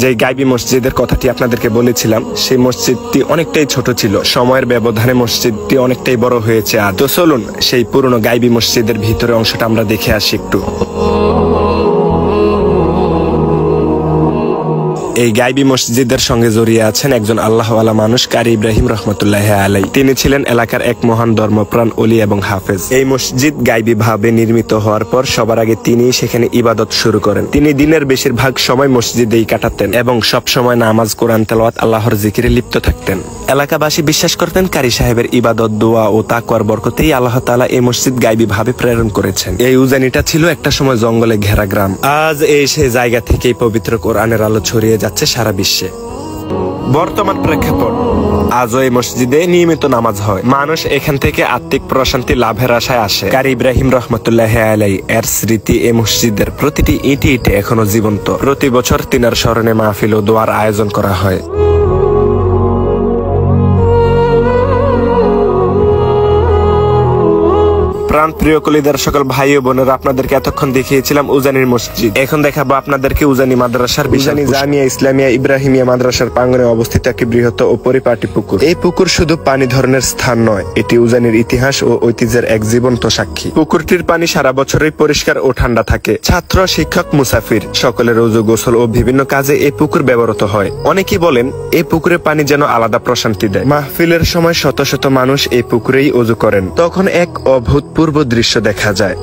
যে গাইবী মসজিদের কথাটি আপনাদেরকে বলেছিলাম, সেই মসজিদটি অনেকটাই ছোট ছিল। সময়ের ব্যবধানে মসজিদটি অনেকটাই বড় হয়েছে। আর তো চলুন সেই পুরনো গাইবী মসজিদের ভিতরে অংশটা আমরা দেখে আসি একটু। এই গাইবী মসজিদের সঙ্গে জড়িয়ে আছেন একজন আল্লাহওয়ালা মানুষ, কারি ইব্রাহিম রহমতুল্লাহ আলাই। তিনি ছিলেন এলাকার এক মহান ধর্মপ্রাণ ওলি এবং হাফেজ। এই মসজিদ গাইবী ভাবে নির্মিত হওয়ার পর সবার আগে তিনি সেখানে ইবাদত শুরু করেন। তিনি দিনের বেশিরভাগ সময় মসজিদেই কাটাতেন এবং সব সময় নামাজ, কোরআন তেলাওয়াত, আল্লাহর জিকিরে লিপ্ত থাকতেন। এলাকাবাসী বিশ্বাস করতেন কারি সাহেবের ইবাদত, দোয়া ও তাকওয়ার বরকতেই আল্লাহ তাআলা এই মসজিদ গাইবী ভাবে প্রেরণ করেছেন। এই উজানিটা ছিল একটা সময় জঙ্গলে ঘেরা গ্রাম। আজ এই সেই জায়গা থেকেই পবিত্র কোরআনের আলো ছড়িয়ে যাচ্ছে সারা বিশ্বে। বর্তমান প্রেক্ষাপট, আজও এই মসজিদে নিয়মিত নামাজ হয়। মানুষ এখান থেকে আত্মিক প্রশান্তি লাভের আশায় আসে। কারি ইব্রাহিম রহমতুল্লাহ আলাই এর স্মৃতি এই মসজিদের প্রতিটি ইটে ইটে এখনো জীবন্ত। প্রতি বছর তিনার স্মরণে মাহফিল ও দোয়ার আয়োজন করা হয়। প্রাণ প্রিয় কলিদার সকল ভাই ও বোনেরা, আপনাদেরকে এতক্ষণ দেখিয়েছিলাম উজানির মসজিদ। এখন দেখাবো আপনাদেরকে উজানি মাদ্রাসার উজানি জামিয়া ইসলামিয়া ইব্রাহিমিয়া মাদ্রাসার প্রাঙ্গণে অবস্থিত একটি বৃহৎ ও পরিপাটি পুকুর। এই পুকুর শুধু পানি ধরনের স্থান নয়, এটি উজানির ইতিহাস ও ঐতিহ্যের এক জীবন্ত সাক্ষী। পুকুরটির পানি সারা বছরই পরিষ্কার ও ঠান্ডা থাকে। ছাত্র, শিক্ষক, মুসাফির সকলের ওযু, গোসল ও বিভিন্ন কাজে এই পুকুর ব্যবহৃত হয়। অনেকেই বলেন এই পুকুরে পানি যেন আলাদা প্রশান্তি দেয়। মাহফিলের সময় শত শত মানুষ এই পুকুরেই ওযু করেন। তখন এক অভূতপূর্ব দৃশ্য দেখা যায়।